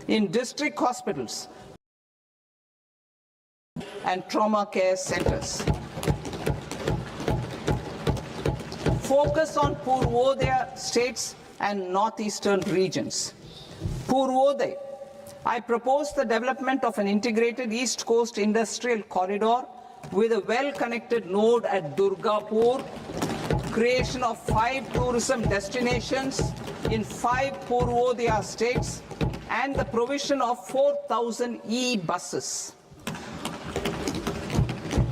in district hospitals and trauma care centers. Focus on Purvodaya states and northeastern regions. Purvodaya, I propose the development of an integrated East Coast industrial corridor with a well-connected node at Durgapur, creation of 5 tourism destinations in 5 Purvodaya states, and the provision of 4,000 e-buses.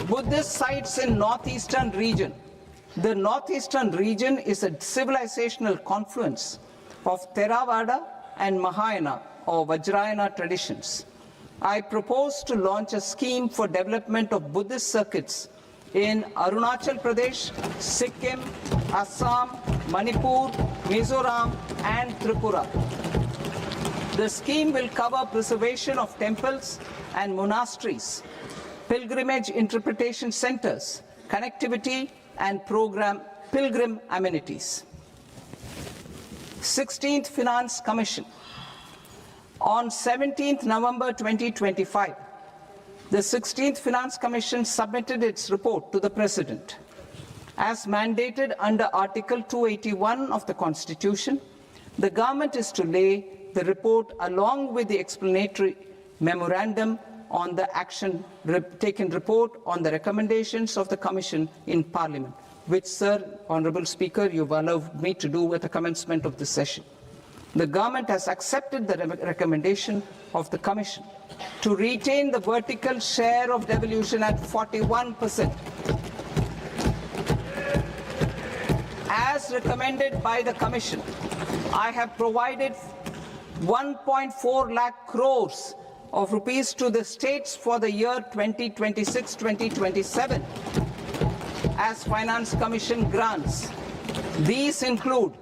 Buddhist sites in northeastern region. The northeastern region is a civilizational confluence of Theravada and Mahayana or Vajrayana traditions. I propose to launch a scheme for development of Buddhist circuits in Arunachal Pradesh, Sikkim, Assam, Manipur, Mizoram, and Tripura. The scheme will cover preservation of temples and monasteries, pilgrimage interpretation centers, connectivity, and pilgrim amenities. 16th Finance Commission. On 17th November 2025, the 16th Finance Commission submitted its report to the President. As mandated under Article 281 of the Constitution, the government is to lay the report along with the explanatory memorandum on the action taken report on the recommendations of the Commission in Parliament, which, Sir, Honourable Speaker, you've allowed me to do at the commencement of this session. The government has accepted the recommendation of the Commission to retain the vertical share of devolution at 41%. As recommended by the Commission, I have provided 1.4 lakh crores of rupees to the states for the year 2026-2027 as Finance Commission grants. These include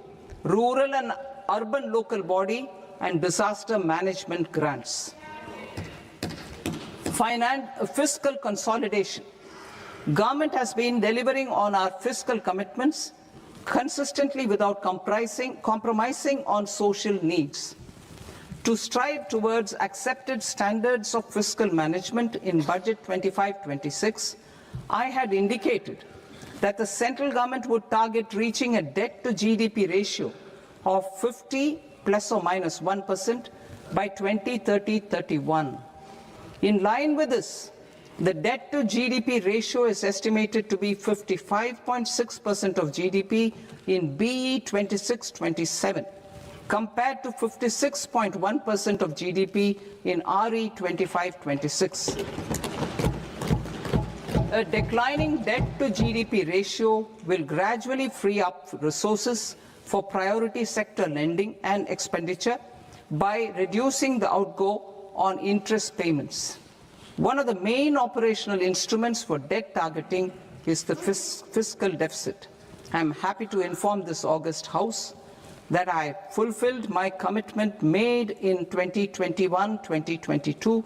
rural and urban local body and disaster management grants. Fiscal consolidation. Government has been delivering on our fiscal commitments consistently without compromising on social needs. To strive towards accepted standards of fiscal management in Budget 25-26, I had indicated that the central government would target reaching a debt-to-GDP ratio of 50 plus or minus 1% by 2030-31. In line with this, the debt-to-GDP ratio is estimated to be 55.6% of GDP in BE 26-27. compared to 56.1% of GDP in RE 25-26. A declining debt-to-GDP ratio will gradually free up resources for priority sector lending and expenditure by reducing the outgo on interest payments. One of the main operational instruments for debt targeting is the fiscal deficit. I am happy to inform this august House that I fulfilled my commitment made in 2021-2022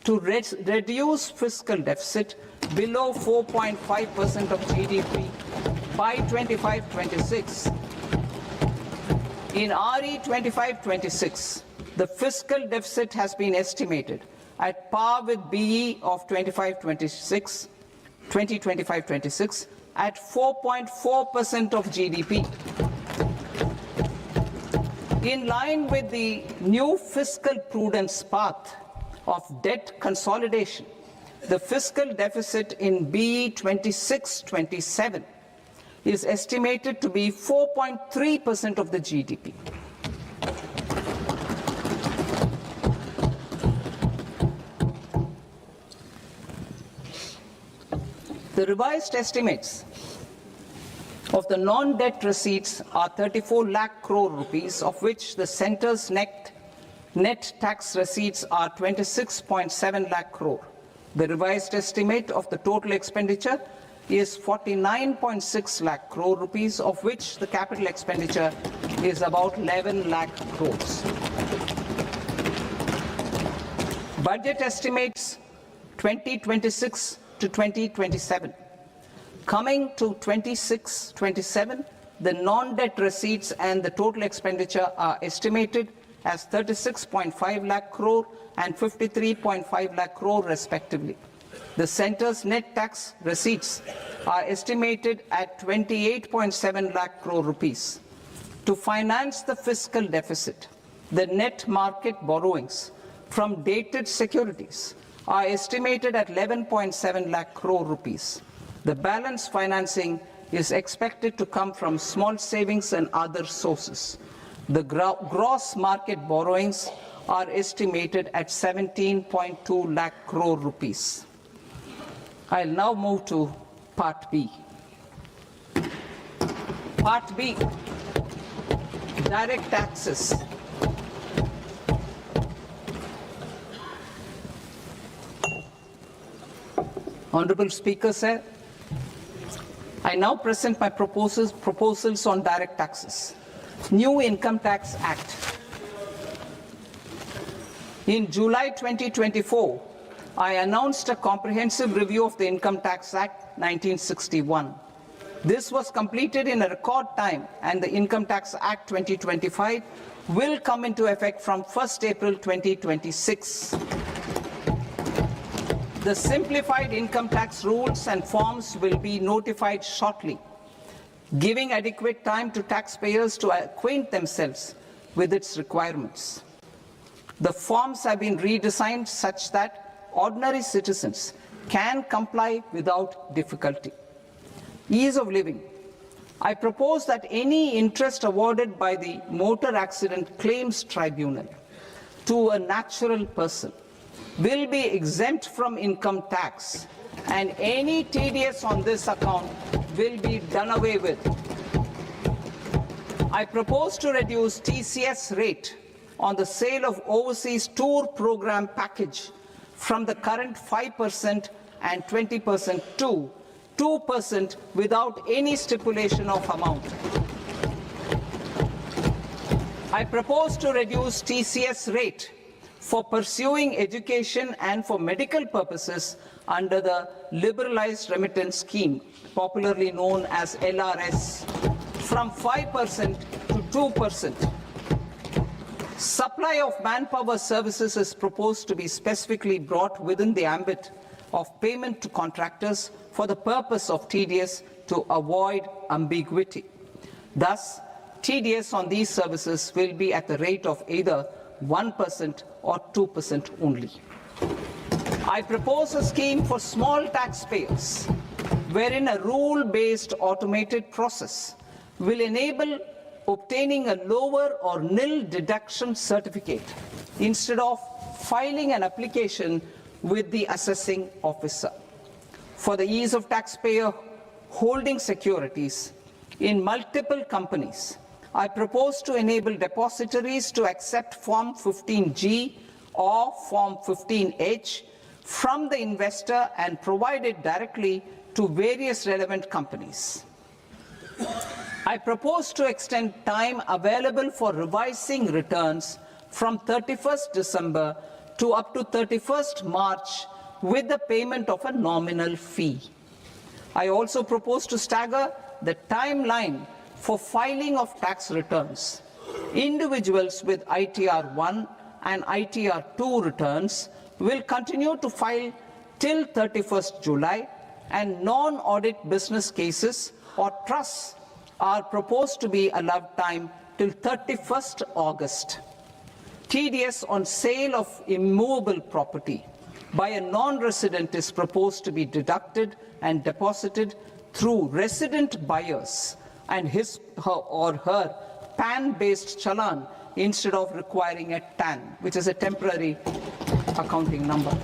to reduce fiscal deficit below 4.5% of GDP by 25-26. In RE 25-26, the fiscal deficit has been estimated at par with BE of 2025-26 at 4.4% of GDP. In line with the new fiscal prudence path of debt consolidation, the fiscal deficit in BE 26-27 is estimated to be 4.3% of the GDP. The revised estimates of the non-debt receipts are 34 lakh crore rupees, of which the centre's net tax receipts are 26.7 lakh crore. The revised estimate of the total expenditure is 49.6 lakh crore rupees, of which the capital expenditure is about 11 lakh crores. Budget estimates 2026 to 2027. Coming to 26-27, the non-debt receipts and the total expenditure are estimated as 36.5 lakh crore and 53.5 lakh crore respectively. The centre's net tax receipts are estimated at 28.7 lakh crore rupees. To finance the fiscal deficit, the net market borrowings from dated securities are estimated at 11.7 lakh crore rupees. The balance financing is expected to come from small savings and other sources. The gross market borrowings are estimated at 17.2 lakh crore rupees. I'll now move to Part B. Part B, direct taxes. Honorable Speaker, sir, I now present my proposals on direct taxes. New Income Tax Act. In July 2024, I announced a comprehensive review of the Income Tax Act 1961. This was completed in a record time, and the Income Tax Act 2025 will come into effect from 1st April 2026. The simplified income tax rules and forms will be notified shortly, giving adequate time to taxpayers to acquaint themselves with its requirements. The forms have been redesigned such that ordinary citizens can comply without difficulty. Ease of living. I propose that any interest awarded by the Motor Accident Claims Tribunal to a natural person will be exempt from income tax, and any TDS on this account will be done away with. I propose to reduce TCS rate on the sale of overseas tour program package from the current 5% and 20% to 2% without any stipulation of amount. I propose to reduce TCS rate for pursuing education and for medical purposes under the Liberalized Remittance Scheme, popularly known as LRS, from 5% to 2%. Supply of manpower services is proposed to be specifically brought within the ambit of payment to contractors for the purpose of TDS to avoid ambiguity. Thus, TDS on these services will be at the rate of either 1% or 2% only. I propose a scheme for small taxpayers, wherein a rule-based automated process will enable obtaining a lower or nil deduction certificate instead of filing an application with the assessing officer. For the ease of taxpayer holding securities in multiple companies, I propose to enable depositories to accept Form 15G or Form 15H from the investor and provide it directly to various relevant companies. I propose to extend time available for revising returns from 31st December to up to 31st March with the payment of a nominal fee. I also propose to stagger the timeline for filing of tax returns. Individuals with ITR 1 and ITR 2 returns will continue to file till 31st July, and non-audit business cases or trusts are proposed to be allowed time till 31st August. TDS on sale of immovable property by a non-resident is proposed to be deducted and deposited through resident buyers and his or her PAN-based challan instead of requiring a TAN, which is a temporary accounting number.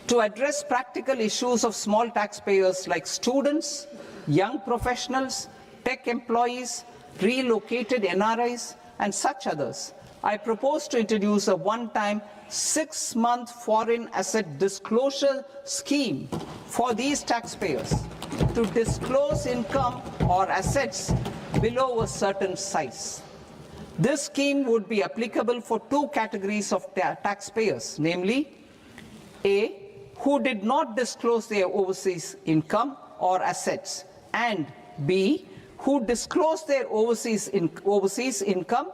To address practical issues of small taxpayers like students, young professionals, tech employees, relocated NRIs, and such others, I propose to introduce a one-time 6-month foreign asset disclosure scheme for these taxpayers to disclose income or assets below a certain size. This scheme would be applicable for two categories of taxpayers, namely, A, who did not disclose their overseas income or assets, and B, who disclosed their overseas income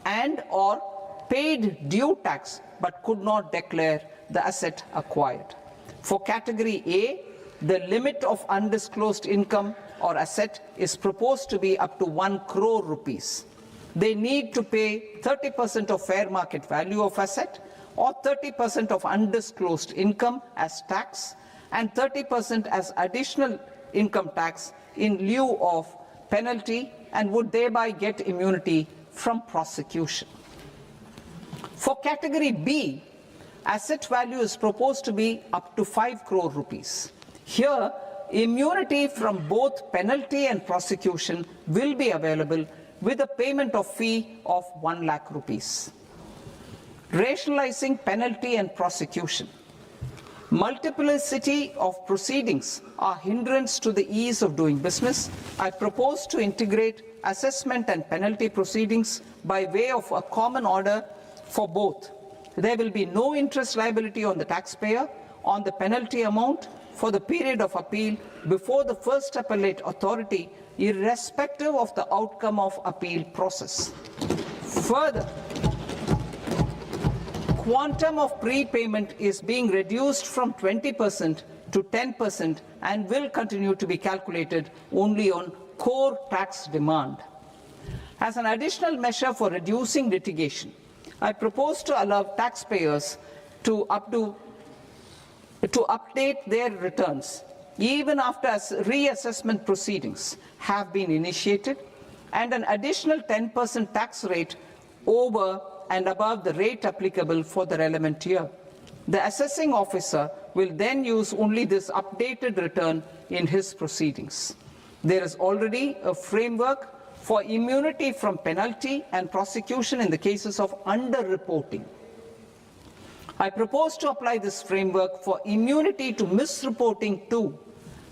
and or paid due tax but could not declare the asset acquired. For category A, the limit of undisclosed income or asset is proposed to be up to 1 crore rupees. They need to pay 30% of fair market value of asset or 30% of undisclosed income as tax and 30% as additional income tax in lieu of penalty and would thereby get immunity from prosecution. For category B, asset value is proposed to be up to 5 crore rupees. Here, immunity from both penalty and prosecution will be available with a payment of fee of 1 lakh rupees. Rationalizing penalty and prosecution. Multiplicity of proceedings are hindrance to the ease of doing business. I propose to integrate assessment and penalty proceedings by way of a common order for both. There will be no interest liability on the taxpayer on the penalty amount for the period of appeal before the first appellate authority, irrespective of the outcome of appeal process. Further, quantum of prepayment is being reduced from 20% to 10% and will continue to be calculated only on core tax demand. As an additional measure for reducing litigation, I propose to allow taxpayers to update their returns even after reassessment proceedings have been initiated, and an additional 10% tax rate over and above the rate applicable for the relevant year. The assessing officer will then use only this updated return in his proceedings. There is already a framework for immunity from penalty and prosecution in the cases of underreporting. I propose to apply this framework for immunity to misreporting too.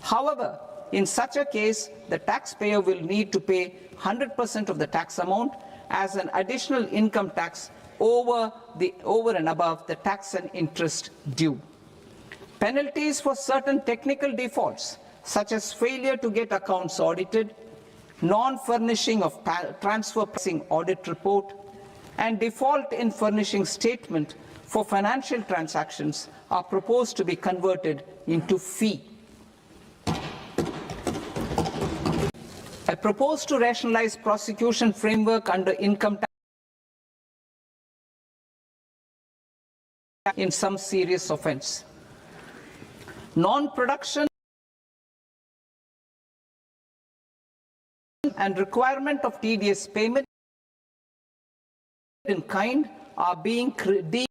However, in such a case, the taxpayer will need to pay 100% of the tax amount as an additional income tax over and above the tax and interest due. Penalties for certain technical defaults, such as failure to get accounts audited, non-furnishing of transfer pricing audit report, and default in furnishing statement for financial transactions are proposed to be converted into fee. I propose to rationalize prosecution framework under income tax in some serious offence. Non-production and requirement of TDS payment in kind are being deemed.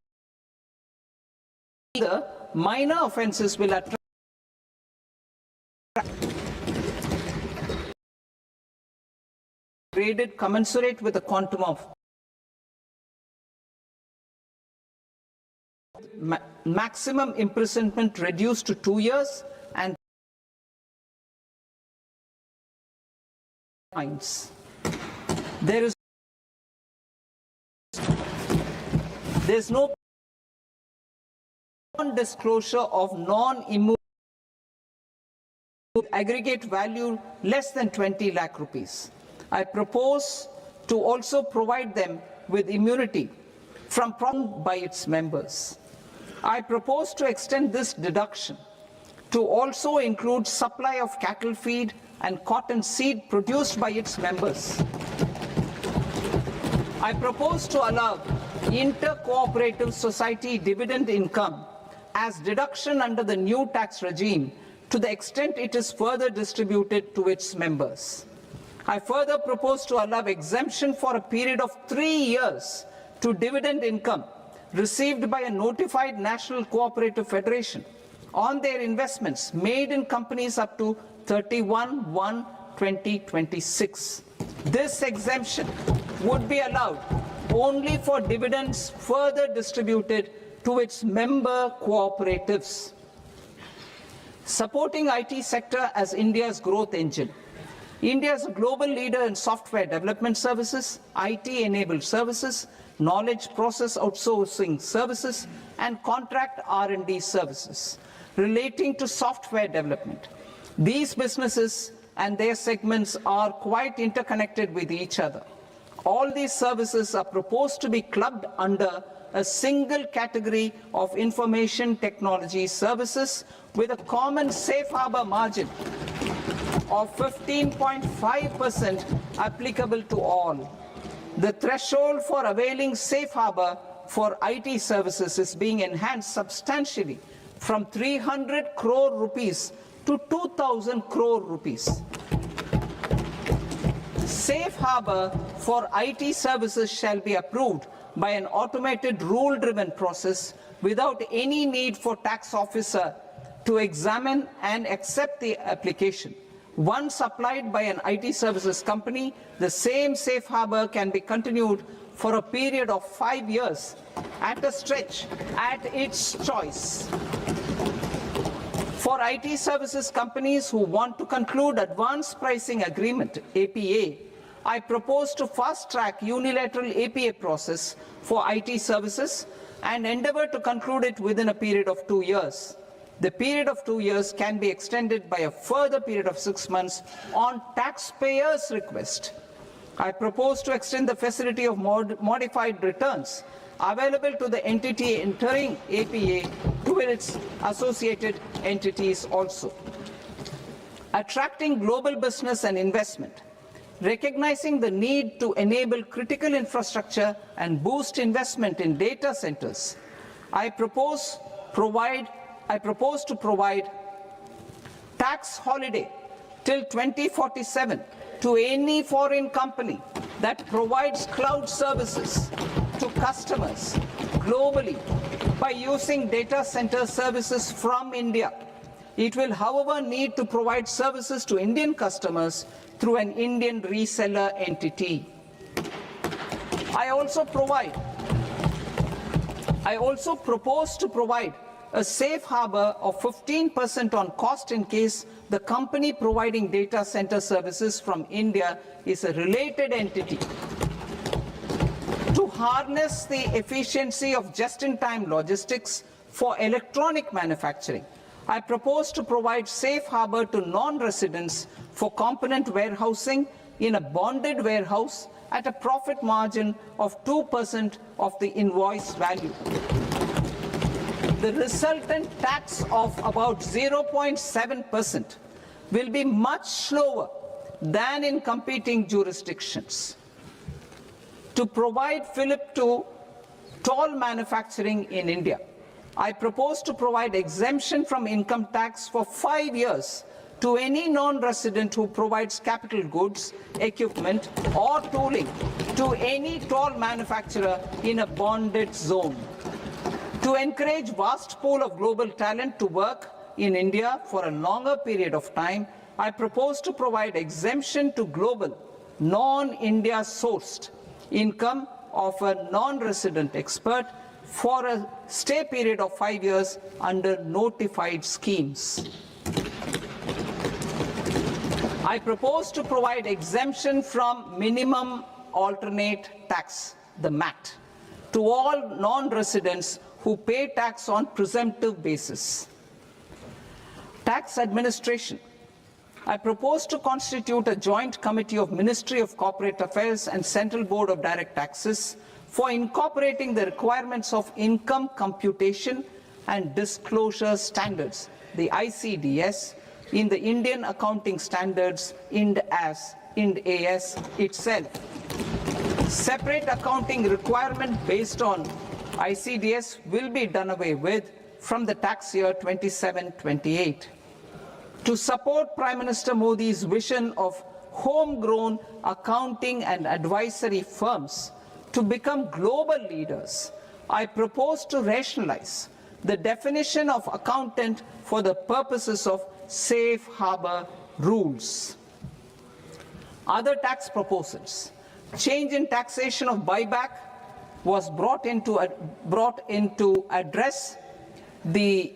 The minor offences will attract graded commensurate with the quantum of maximum imprisonment reduced to 2 years and fines. There's no disclosure of non-immovable aggregate value less than 20 lakh rupees. I propose to also provide them with immunity from problem by its members. I propose to extend this deduction to also include supply of cattle feed and cotton seed produced by its members. I propose to allow inter-cooperative society dividend income as deduction under the new tax regime to the extent it is further distributed to its members. I further propose to allow exemption for a period of 3 years to dividend income received by a notified national cooperative federation on their investments made in companies up to 31/1/2026. This exemption would be allowed only for dividends further distributed to its member cooperatives. Supporting IT sector as India's growth engine. India is a global leader in software development services, IT-enabled services, knowledge process outsourcing services, and contract R&D services relating to software development. These businesses and their segments are quite interconnected with each other. All these services are proposed to be clubbed under a single category of information technology services with a common safe harbor margin of 15.5% applicable to all. The threshold for availing safe harbor for IT services is being enhanced substantially from 300 crore rupees to 2,000 crore rupees. Safe harbor for IT services shall be approved by an automated rule-driven process without any need for tax officer to examine and accept the application. Once applied by an IT services company, the same safe harbor can be continued for a period of 5 years at a stretch at its choice. For IT services companies who want to conclude advanced pricing agreement, APA, I propose to fast-track unilateral APA process for IT services and endeavor to conclude it within a period of 2 years. The period of 2 years can be extended by a further period of 6 months on taxpayers' request. I propose to extend the facility of modified returns available to the entity entering APA to its associated entities also. Attracting global business and investment. Recognizing the need to enable critical infrastructure and boost investment in data centers, I propose to provide tax holiday till 2047 to any foreign company that provides cloud services to customers globally by using data center services from India. It will, however, need to provide services to Indian customers through an Indian reseller entity. I also propose to provide a safe harbor of 15% on cost in case the company providing data center services from India is a related entity. To harness the efficiency of just-in-time logistics for electronic manufacturing, I propose to provide safe harbor to non-residents for component warehousing in a bonded warehouse at a profit margin of 2% of the invoice value. The resultant tax of about 0.7% will be much lower than in competing jurisdictions. To provide fillip to toll manufacturing in India, I propose to provide exemption from income tax for 5 years to any non-resident who provides capital goods, equipment, or tooling to any toll manufacturer in a bonded zone. To encourage vast pool of global talent to work in India for a longer period of time, I propose to provide exemption to global, non-India sourced income of a non-resident expert for a stay period of 5 years under notified schemes. I propose to provide exemption from minimum alternate tax, the MAT, to all non-residents who pay tax on presumptive basis. Tax administration. I propose to constitute a joint committee of Ministry of Corporate Affairs and Central Board of Direct Taxes for incorporating the requirements of income computation and disclosure standards, the ICDS, in the Indian Accounting Standards, IND AS itself. Separate accounting requirement based on ICDS will be done away with from the tax year 27-28. To support Prime Minister Modi's vision of homegrown accounting and advisory firms to become global leaders, I propose to rationalize the definition of accountant for the purposes of safe harbor rules. Other tax proposals. Change in taxation of buyback was brought in to address the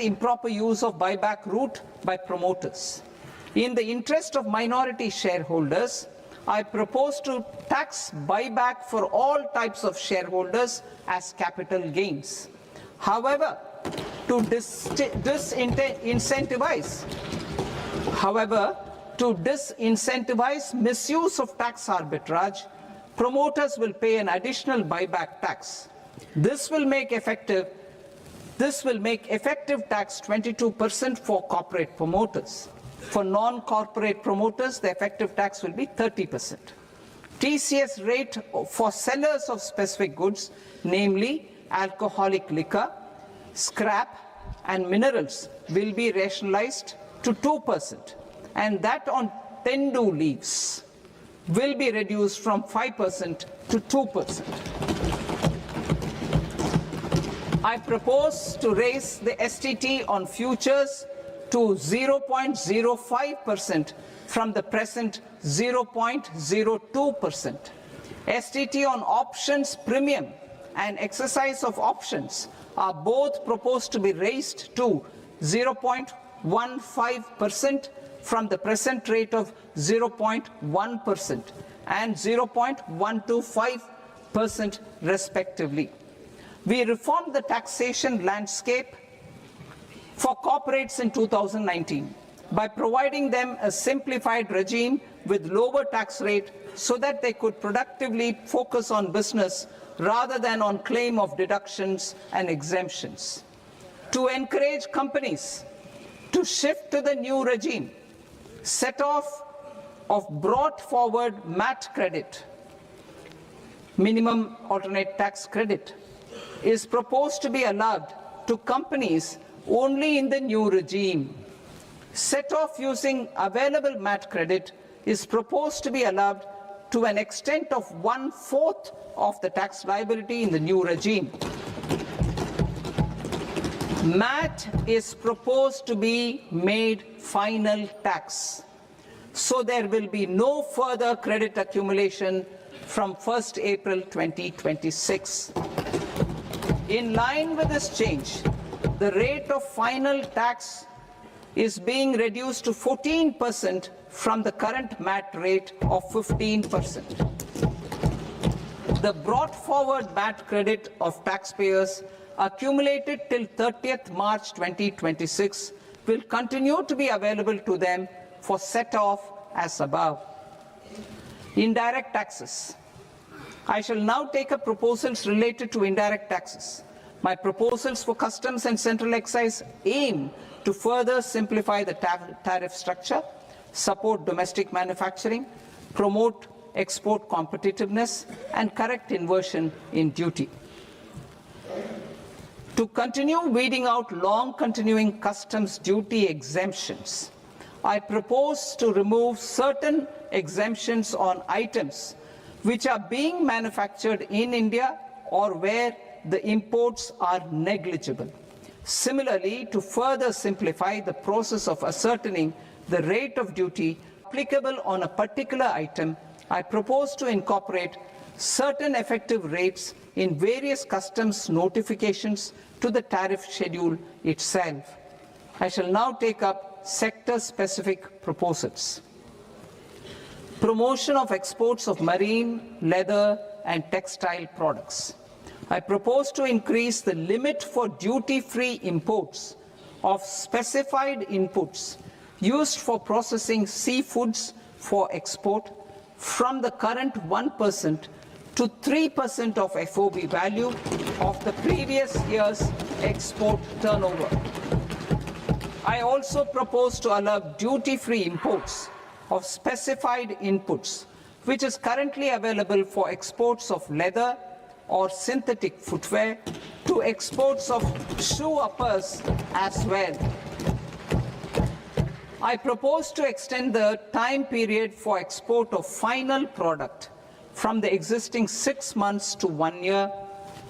improper use of buyback route by promoters. In the interest of minority shareholders, I propose to tax buyback for all types of shareholders as capital gains. However, to disincentivize However, to disincentivize misuse of tax arbitrage, promoters will pay an additional buyback tax. This will make effective tax 22% for corporate promoters. For non-corporate promoters, the effective tax will be 30%. TCS rate for sellers of specific goods, namely alcoholic liquor, scrap, and minerals, will be rationalized to 2%, and that on tendu leaves will be reduced from 5% to 2%. I propose to raise the STT on futures to 0.05% from the present 0.02%. STT on options premium and exercise of options are both proposed to be raised to 0.15% from the present rate of 0.1% and 0.125% respectively. We reformed the taxation landscape for corporates in 2019 by providing them a simplified regime with lower tax rate so that they could productively focus on business rather than on claim of deductions and exemptions. To encourage companies to shift to the new regime, set-off of brought forward MAT credit, minimum alternate tax credit, is proposed to be allowed to companies only in the new regime. Set-off using available MAT credit is proposed to be allowed to an extent of 1/4 of the tax liability in the new regime. MAT is proposed to be made final tax, so there will be no further credit accumulation from 1st April 2026. In line with this change, the rate of final tax is being reduced to 14% from the current MAT rate of 15%. The brought forward MAT credit of taxpayers accumulated till 30th March 2026 will continue to be available to them for set-off as above. Indirect taxes. I shall now take up proposals related to indirect taxes. My proposals for customs and central excise aim to further simplify the tariff structure, support domestic manufacturing, promote export competitiveness, and correct inversion in duty. To continue weeding out long-continuing customs duty exemptions, I propose to remove certain exemptions on items which are being manufactured in India or where the imports are negligible. Similarly, to further simplify the process of ascertaining the rate of duty applicable on a particular item, I propose to incorporate certain effective rates in various customs notifications to the tariff schedule itself. I shall now take up sector-specific proposals. Promotion of exports of marine, leather, and textile products. I propose to increase the limit for duty-free imports of specified inputs used for processing seafoods for export from the current 1% to 3% of FOB value of the previous year's export turnover. I also propose to allow duty-free imports of specified inputs, which is currently available for exports of leather or synthetic footwear, to exports of shoe uppers as well. I propose to extend the time period for export of final product from the existing 6 months to 1 year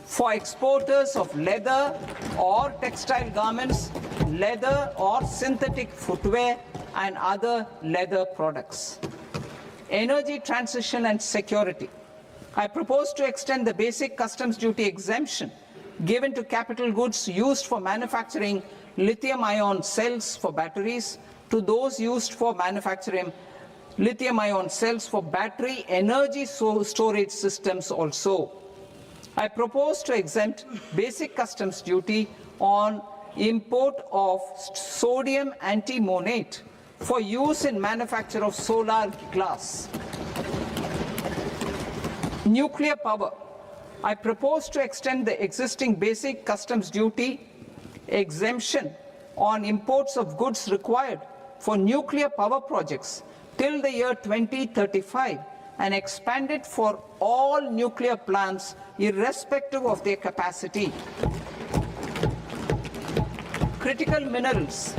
for exporters of leather or textile garments, leather or synthetic footwear, and other leather products. Energy transition and security. I propose to extend the basic customs duty exemption given to capital goods used for manufacturing lithium-ion cells for batteries to those used for manufacturing lithium-ion cells for battery energy storage systems also. I propose to exempt basic customs duty on import of sodium antimonate for use in manufacture of solar glass. Nuclear power. I propose to extend the existing basic customs duty exemption on imports of goods required for nuclear power projects till the year 2035 and expand it for all nuclear plants irrespective of their capacity. Critical minerals.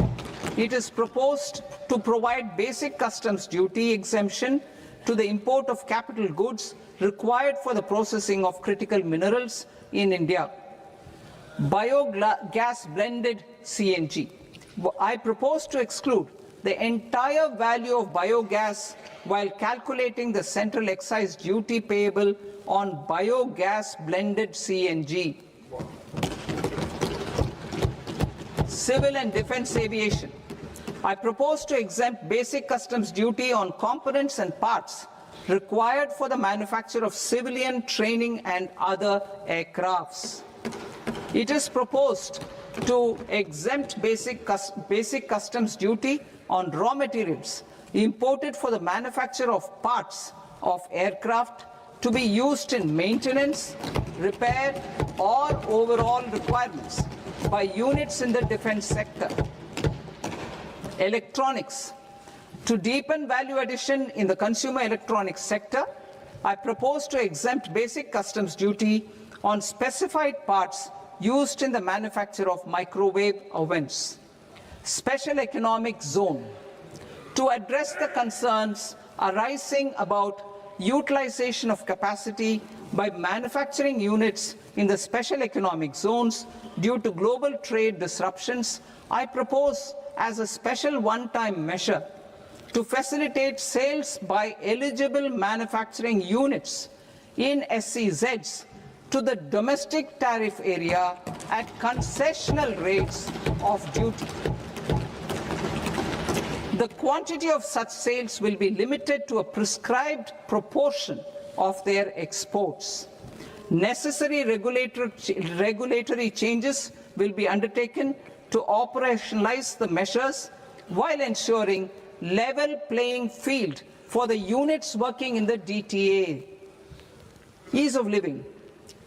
It is proposed to provide basic customs duty exemption to the import of capital goods required for the processing of critical minerals in India. Biogas blended CNG. I propose to exclude the entire value of biogas while calculating the central excise duty payable on biogas blended CNG. Civil and defense aviation. I propose to exempt basic customs duty on components and parts required for the manufacture of civilian training and other aircrafts. It is proposed to exempt basic customs duty on raw materials imported for the manufacture of parts of aircraft to be used in maintenance, repair, or overall requirements by units in the defense sector. Electronics. To deepen value addition in the consumer electronics sector, I propose to exempt basic customs duty on specified parts used in the manufacture of microwave ovens. Special economic zone. To address the concerns arising about utilization of capacity by manufacturing units in the special economic zones due to global trade disruptions, I propose as a special one-time measure to facilitate sales by eligible manufacturing units in SEZs to the domestic tariff area at concessional rates of duty. The quantity of such sales will be limited to a prescribed proportion of their exports. Necessary regulatory changes will be undertaken to operationalize the measures while ensuring level playing field for the units working in the DTA. Ease of living.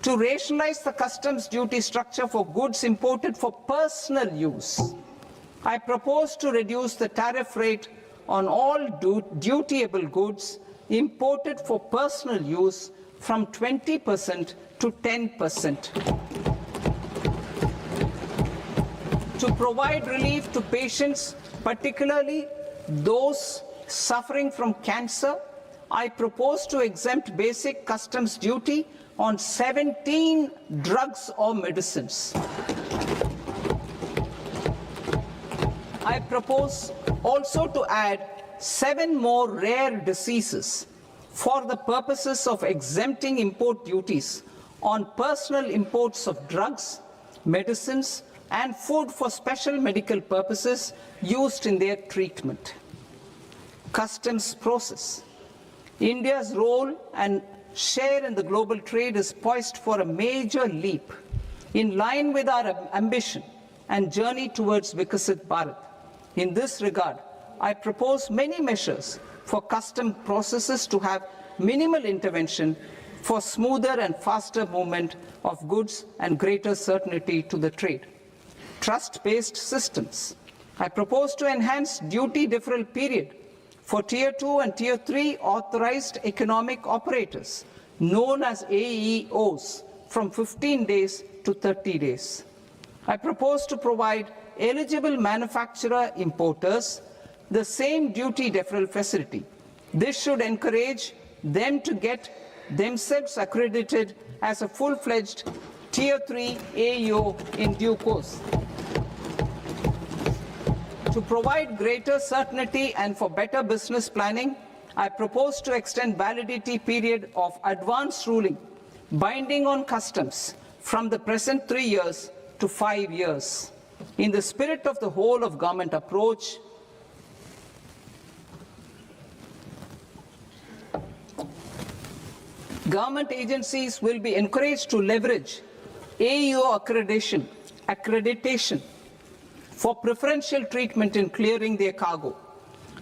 To rationalize the customs duty structure for goods imported for personal use, I propose to reduce the tariff rate on all dutiable goods imported for personal use from 20% to 10%. To provide relief to patients, particularly those suffering from cancer, I propose to exempt basic customs duty on 17 drugs or medicines. I propose also to add 7 more rare diseases for the purposes of exempting import duties on personal imports of drugs, medicines, and food for special medical purposes used in their treatment. Customs process. India's role and share in the global trade is poised for a major leap in line with our ambition and journey towards Vikasit Bharat. In this regard, I propose many measures for custom processes to have minimal intervention for smoother and faster movement of goods and greater certainty to the trade. Trust-based systems. I propose to enhance duty deferral period for Tier 2 and Tier 3 authorized economic operators, known as AEOs, from 15 days to 30 days. I propose to provide eligible manufacturer importers the same duty deferral facility. This should encourage them to get themselves accredited as a full-fledged Tier 3 AEO in due course. To provide greater certainty and for better business planning, I propose to extend validity period of advance ruling binding on customs from the present 3 years to 5 years. In the spirit of the whole of government approach, government agencies will be encouraged to leverage AEO accreditation for preferential treatment in clearing their cargo.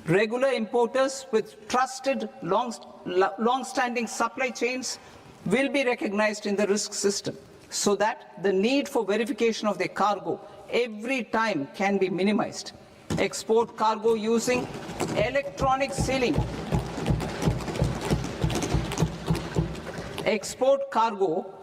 Regular importers with trusted, long-standing supply chains will be recognized in the risk system so that the need for verification of their cargo every time can be minimized. Export cargo using electronic sealing. Export cargo